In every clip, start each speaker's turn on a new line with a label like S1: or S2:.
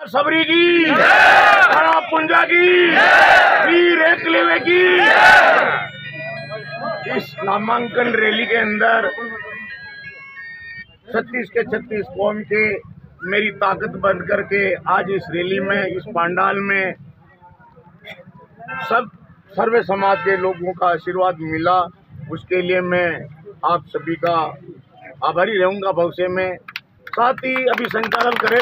S1: सबरी की, बड़ा पुंजा की, वीर एकलव्य की। इस नामांकन रैली के अंदर 36 के 36 कौम के मेरी ताकत बन करके आज इस रैली में, इस पंडाल में सर्वे समाज के लोगों का आशीर्वाद मिला। उसके लिए मैं आप सभी का आभारी रहूंगा भविष्य में। साथ ही अभी संचालन करे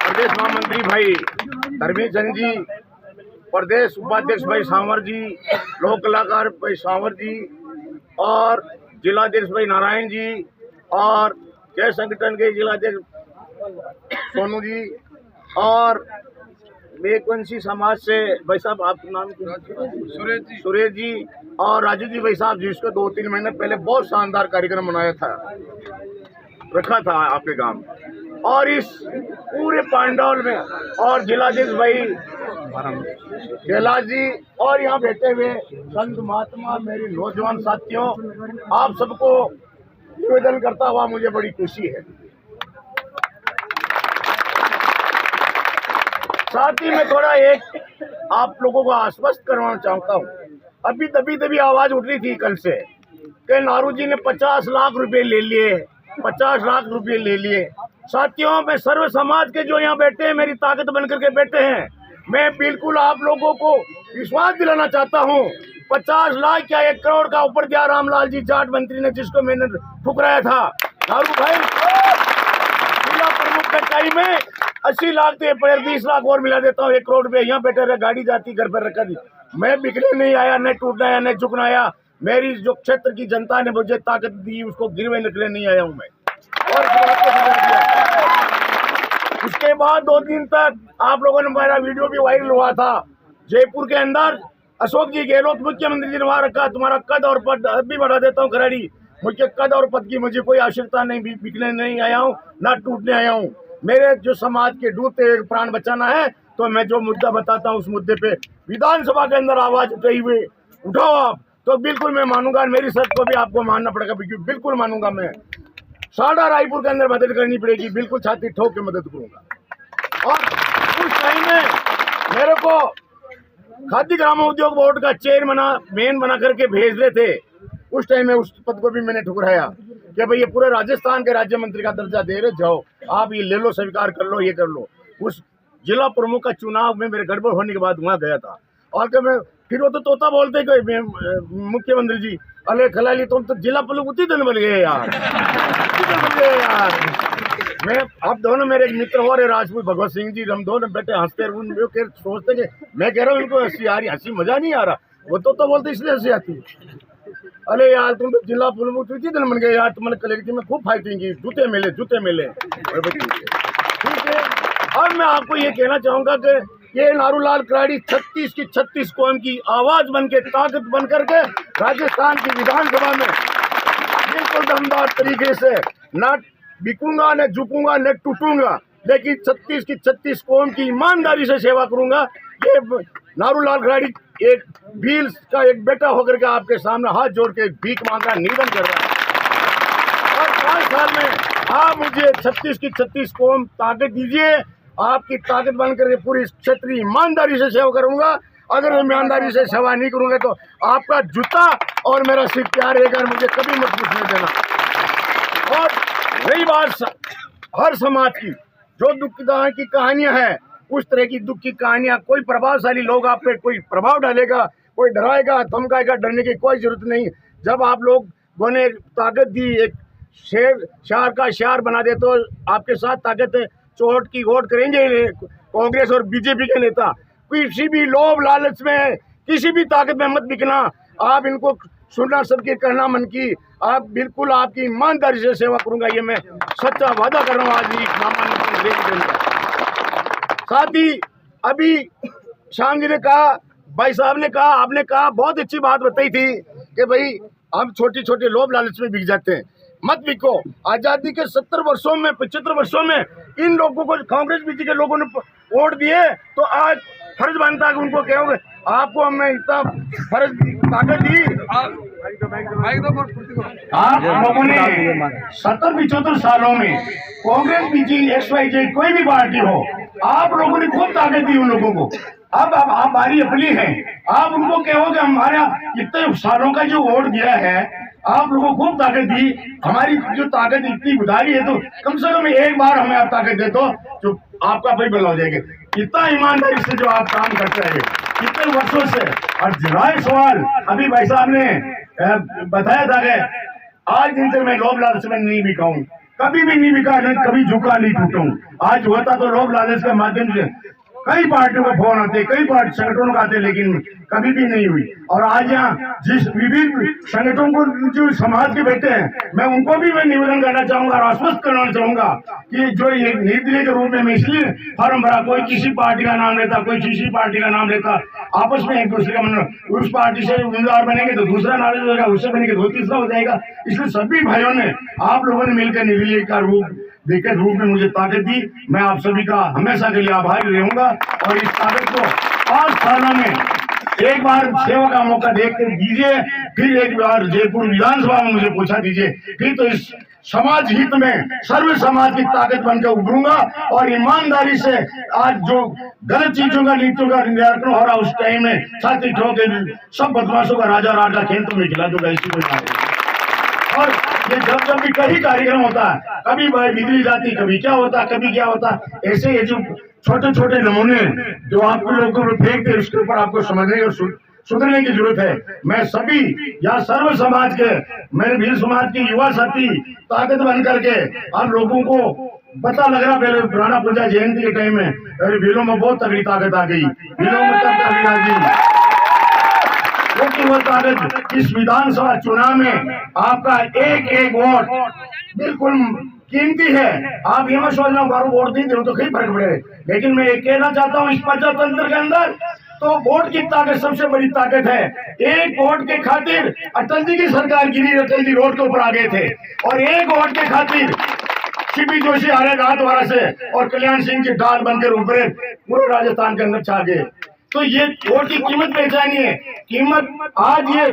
S1: प्रदेश महामंत्री भाई धर्मेश चंद जी, प्रदेश उपाध्यक्ष भाई सांवर जी, लोक कलाकार भाई सांवर जी और जिलाध्यक्ष भाई नारायण जी और जय संगठन के जिलाध्यक्ष सोनू जी और मेघवंशी समाज से भाई साहब, आपका नाम सुरेश जी और राजू जी भाई साहब, जिसको 2-3 महीने पहले बहुत शानदार कार्यक्रम मनाया था, रखा था आपके गांव में। और इस पूरे पंडाल में और जिलाधीश भाई कैलाश जी और यहाँ बैठे हुए संत महात्मा, मेरे नौजवान साथियों, आप सबको निवेदन करता हुआ मुझे बड़ी खुशी है। साथ ही मैं थोड़ा एक आप लोगों को आश्वस्त करवाना चाहता हूँ। अभी तभी आवाज उठ रही थी कल से कि नारू जी ने 50 लाख रुपए ले लिए, 50 लाख रुपए ले लिए। साथियों, मैं सर्व समाज के जो यहाँ बैठे हैं, मेरी ताकत बनकर के बैठे हैं, मैं बिल्कुल आप लोगों को विश्वास दिलाना चाहता हूँ। 50 लाख क्या 1 करोड़ का ऊपर दिया रामलाल जी जाट मंत्री ने, जिसको मैंने ठुकराया था। नारू भाई जिला प्रमुख के टाइम में 80 लाख थे, 20 लाख और मिला देता हूँ, 1 करोड़ रुपए यहाँ बैठे रहे, गाड़ी जाती घर पर रखा दी। मैं बिकने नहीं आया, न टूटना आया, न झुकना आया। मेरी जो क्षेत्र की जनता ने मुझे ताकत दी, उसको गिरवे निकले नहीं आया हूँ मैं। और उसके बाद 2 दिन तक आप लोगों ने मेरा वीडियो भी वायरल हुआ था। जयपुर के अंदर अशोक जी गहलोत मुख्यमंत्री जी ने वहां रखा, तुम्हारा कद और पद भी बढ़ा देता हूँ खराड़ी। मुझे कद और पद की मुझे कोई आवश्यकता नहीं, बिकने नहीं आया हूँ, ना टूटने आया हूँ। मेरे जो समाज के डूबते प्राण बचाना है, तो मैं जो मुद्दा बताता हूँ उस मुद्दे पे विधानसभा के अंदर आवाज उठाओ आप, तो बिल्कुल मैं मानूंगा। मेरी शर्त को भी आपको मानना पड़ेगा, बिल्कुल मानूंगा। मैं साड़ा रायपुर के अंदर मदद करनी पड़ेगी, बिल्कुल छाती ठोक के मदद करूंगा। और उस टाइम में मेरे को खादी ग्रामोद्योग बोर्ड का मेन बना करके भेज रहे थे। उस टाइम में उस पद को भी मैंने ठुकराया कि भाई ये पूरे राजस्थान के राज्य मंत्री का दर्जा दे रहे, जाओ आप ये ले लो, स्वीकार कर लो, ये कर लो। उस जिला प्रमुख का चुनाव में मेरे गड़बड़ होने के बाद वहाँ गया था। और कि मैं फिर वो तो तोता बोलते कि मुख्यमंत्री जी, अरे खलाली तुम तो जिला प्रमुख उसी दिन बन गए यार। मैं आप दोनों मेरे एक मित्र हो रहे राजपूत भगवत सिंह जी, हम दोनों बैठे हंसते सोचते कि मैं कह रहा हूँ इनको हंसी आ रही, हंसी मजा नहीं आ रहा, वो तो बोलते इसलिए हंसी आती। अरे यार तुम तो जिला प्रमुख उसी दिन बन गए यार, तुम्हारे कलेक्टिव में खूब फाइटिंग की, जूते मिले। ठीक है। और मैं आपको ये कहना चाहूंगा कि ये नारूलाल खराड़ी 36 की 36 कौम की आवाज बन के, ताकत बन करके राजस्थान की विधानसभा में बिल्कुल दमदार तरीके से न बिकूंगा, न झुकूंगा, न टूटूंगा, लेकिन 36 की 36 कौम की ईमानदारी से सेवा करूंगा। ये नारूलाल खराड़ी एक भील का एक बेटा होकर के आपके सामने हाथ जोड़ के भीख मांग रहा, निवेदन कर रहा है। और 5 साल में आप मुझे 36 की 36 कौम ताकत दीजिए। आपकी ताकत बनकर पूरी क्षेत्रीय ईमानदारी से सेवा करूंगा। अगर मैं ईमानदारी से सेवा नहीं करूंगा तो आपका जूता और मेरा सिर तैयार रहेगा, मुझे कभी मत पूछने देना। और रही बात हर समाज की, जो दुख की कहानियां हैं, उस तरह की दुख की कहानियां, कोई प्रभावशाली लोग आप पे कोई प्रभाव डालेगा, कोई डराएगा, धमकाएगा, डरने की कोई जरूरत नहीं। जब आप लोगों ने ताकत दी, एक शार का शार बना दे, तो आपके साथ ताकत है। चोट की वोट करेंगे कांग्रेस और बीजेपी के नेता। किसी भी लोभ लालच में, किसी भी ताकत में मत बिकना। आप इनको सुनना, सबके कहना मन की, आप बिल्कुल आपकी ईमानदारी से सेवा करूंगा, ये मैं सच्चा वादा कर रहा हूँ आज ही नामांकन का। साथ ही अभी श्याम जी ने कहा, भाई साहब ने कहा, आपने कहा, बहुत अच्छी बात बताई थी कि भाई हम छोटे छोटे लोभ लालच में बिक जाते हैं। मत बिको। आजादी के 70 वर्षों में 75 वर्षों में इन लोगों को कांग्रेस बीजेपी के लोगों ने वोट दिए, तो आज फर्ज बनता है कि उनको कहोगे आपको हमने इतना फर्ज ताकत दी। आप लोगों ने 70-75 सालों में कांग्रेस बीजेपी XYZ कोई भी पार्टी हो, आप लोगों ने खूब ताकत दी उन लोगों को। अब आप बारी अपनी है, आप उनको कहोगे हमारा इतने सालों का जो वोट दिया है, आप लोगों को खूब ताकत दी, हमारी जो ताकत इतनी उधारी है, तो कम से कम एक बार हमें आप ताकत दे दो जो आपका भाई भला हो जाएगा। इतना ईमानदारी से जो आप काम करते हैं इतने वर्षों से। और जुलाई सवाल अभी भाई साहब ने बताया था कि आज दिन से मैं लोभ लालच में नहीं बिकाऊं, कभी भी नहीं बिका, नहीं कभी झुका नहीं टूटूं। आज होता तो लोभ लालच के माध्यम से कई पार्टियों को फोन आते, कई पार्टी संगठनों को आते, लेकिन कभी भी नहीं हुई। और आज यहाँ जिस विभिन्न संगठनों को जो समाज के बैठे हैं, मैं उनको भी मैं निवेदन करना चाहूंगा और आश्वस्त करना चाहूंगा कि जो ये निर्दलीय के रूप में मैं इसलिए फॉर्म भरा, कोई किसी पार्टी का नाम लेता, कोई किसी पार्टी का नाम लेता, आपस में एक दूसरे का उस पार्टी से उम्मीदवार बनेंगे तो दूसरा नाराज हो जाएगा, उससे बनेंगे तो तीसरा हो जाएगा। इसलिए सभी भाइयों ने, आप लोगों ने मिलकर निर्दलीय का रूप देखे रूप में मुझे ताकत दी। मैं आप सभी का हमेशा के लिए आभारी रहूंगा और इस ताकत को 5 सालों में एक बार सेवा का मौका देखकर दीजिए, फिर एक बार जयपुर विधानसभा में मुझे पूछा दीजिए, फिर तो इस समाज हित में सर्व समाज की ताकत बनकर उभरूंगा और ईमानदारी से आज जो गलत चीजों का नीतियों का निराकरण हो रहा उस टाइम में छाती ठोके सब बदमाशों का राजा राज का खेल तो मैं खिला दूंगा, इसी को। और ये जब भी कहीं कार्यक्रम होता है, कभी बिजली जाती, कभी क्या होता, कभी क्या होता, ऐसे ये जो छोटे छोटे नमूने जो आपको लोगों को फेंकते हैं, उसके ऊपर आपको समझने और सुधरने की जरूरत है। मैं सभी या सर्व समाज के, मेरे भील समाज की युवा साथी ताकत बन करके आप लोगों को पता लग रहा, पहले राणा पूजा जयंती के टाइम में अरे भीलों में बहुत तगड़ी ताकत आ गई, भीलों में तब ताकत आ गई, क्योंकि वो ताकत इस विधानसभा चुनाव में आपका एक एक वोट बिल्कुल कीमती है। आप ये मत सोचना बारो वोट नहीं दे तो कहीं फर्क पड़े, लेकिन मैं ये कहना चाहता हूँ इस प्रजातंत्र के अंदर तो वोट की ताकत सबसे बड़ी ताकत है। एक वोट के खातिर अटल जी की सरकार गिरी, अटल जी रोड के ऊपर आ गए थे, और एक वोट के खातिर सीपी जोशी हारे राजद्वारा से और कल्याण सिंह की ढाल बनकर उभरे पूरे राजस्थान के अंदर छा गए। तो ये वोट की कीमत पहचानिए, कीमत आज ये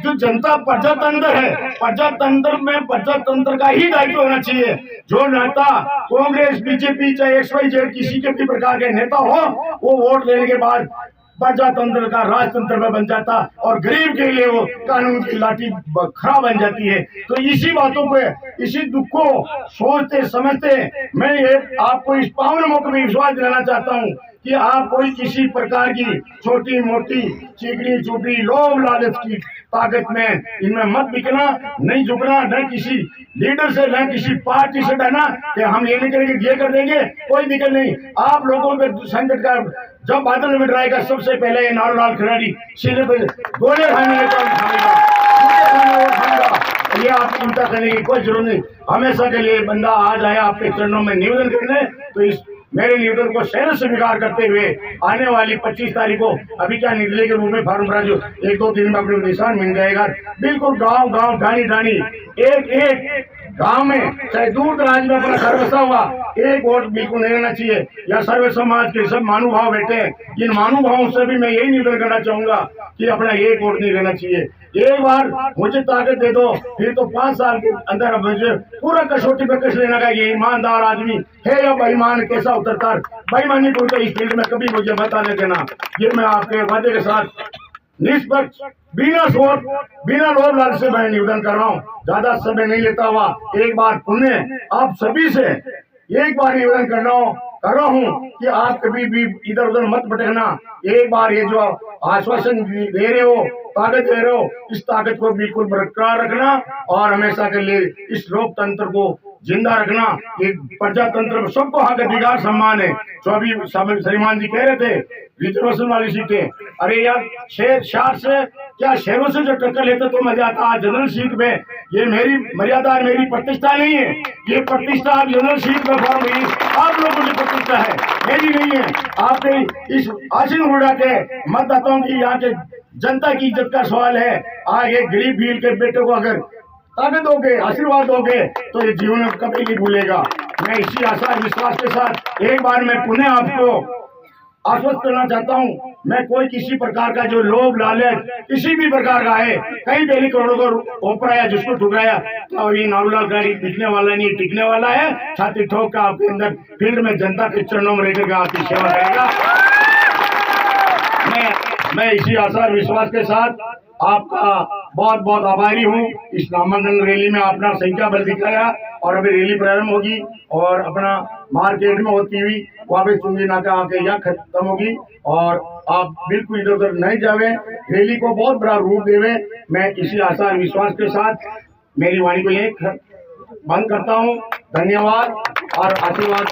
S1: जो जनता प्रजातंत्र है, प्रजातंत्र में प्रजातंत्र का ही दायित्व होना चाहिए। जो नेता कांग्रेस बीजेपी चाहे XYZ किसी के भी प्रकार के नेता हो, वो वोट लेने के बाद प्रजातंत्र का राजतंत्र में बन जाता और गरीब के लिए वो कानून की लाठी खड़ा बन जाती है। तो इसी बातों पे, इसी दुख को सोचते समझते मैं ये आपको इस पावन मौके में विश्वास दिलाना चाहता हूँ कि आप कोई किसी प्रकार की छोटी मोटी चीकनी चूपड़ी लोभ लालच की ताकत में इनमें मत बिकना, नहीं झुकना, न किसी लीडर से न किसी पार्टी से डरना कि हम ये नहीं करेंगे, ये कर देंगे, कोई दिक्कत नहीं। आप लोगों पे संकट का जब बादल में डराएगा, सबसे पहले ये नारूलाल खिलाड़ी सीधे पे गोले खाने ये आप चिंता करने की कोई जरूरत नहीं। हमेशा के लिए बंदा आज आया आपके चरणों में निवेदन करने, तो इस मेरे निवेदन को शहर से स्वीकार करते हुए आने वाली 25 तारीख को अभी क्या निर्दलीय के रूप में फॉर्म भरा, जो 1-2 दिन में अपने निशान मिल जाएगा। बिल्कुल गांव गांव ढाणी ढाणी एक एक गांव में चाहे दूर दराज में अपना घर बसा हुआ एक वोट बिल्कुल नहीं रहना चाहिए। या सर्व समाज के सब महानुभाव बैठे हैं, इन महानुभावों से भी मैं यही निवेदन करना चाहूंगा कि अपना एक वोट नहीं रहना चाहिए। एक बार मुझे ताकत दे दो, फिर तो 5 साल के अंदर मुझे पूरा कसौटी पे कस लेना का ये ईमानदार आदमी है या बेईमान कैसा उतरता, बेईमानी को तो इस फील्ड में कभी मुझे बता देना। ये मैं आपके वादे के साथ निष्पक्ष बिना शोर बिना लोभ लालच से मैं निवेदन कर रहा हूँ, ज्यादा समय नहीं लेता हुआ एक बार पुण्य आप सभी से एक बार निवेदन कर रहा हूँ कि आप कभी भी इधर उधर मत भटकना। एक बार ये जो आश्वासन दे रहे हो, ताकत दे रहे हो, इस ताकत को बिल्कुल बरकरार रखना और हमेशा के लिए इस लोकतंत्र को जिंदा रखना। ये प्रजातंत्र में सबको हक अधिकार सम्मान है। जो अभी श्रीमान जी कह रहे थे रिजर्वेशन वाली सीटें, अरे यार शहर से क्या शहरों से जो टक्कर लेते तो मजा आता। जनरल सीट में ये मेरी मर्यादा है, मेरी प्रतिष्ठा नहीं है। ये प्रतिष्ठा आप जनरल सीट में फॉर्म हुई, आप लोगों की प्रतिष्ठा है, मेरी नहीं है। आपके इस आशीन उड़ा के मतदाताओं की, यहाँ के जनता की इज्जत का सवाल है। आज एक गरीब भील के बेटे को अगर ताकत दोगे, आशीर्वाद दोगे तो ये जीवन में कभी नहीं भूलेगा। मैं इसी आशा विश्वास के साथ एक बार मैं पुनः आपको आश्वस्त करना चाहता हूँ, मैं कोई किसी प्रकार का जो लोभ लालच किसी भी प्रकार का है, कई पहले करोड़ों को ओपराया जिसको ठुकराया, तो ये नारूलाल गाड़ी टिकने वाला नहीं, टिकने वाला है। छाती ठोक का आपके अंदर फील्ड में जनता के चरणों में रहकर आपकी सेवा करेगा। मैं इसी आशा और विश्वास के साथ आपका बहुत बहुत आभारी हूँ। इस नामांकन रैली में अपना संख्या बल दिखाया और अभी रैली प्रारंभ होगी और अपना मार्केट में होती हुई वापस चुंगी नाका आके यहाँ खत्म होगी और आप बिल्कुल इधर उधर नहीं जावे, रैली को बहुत बड़ा रूप देवे। मैं इसी आशा और विश्वास के साथ मेरी वाणी को यही बंद करता हूँ। धन्यवाद और आशीर्वाद।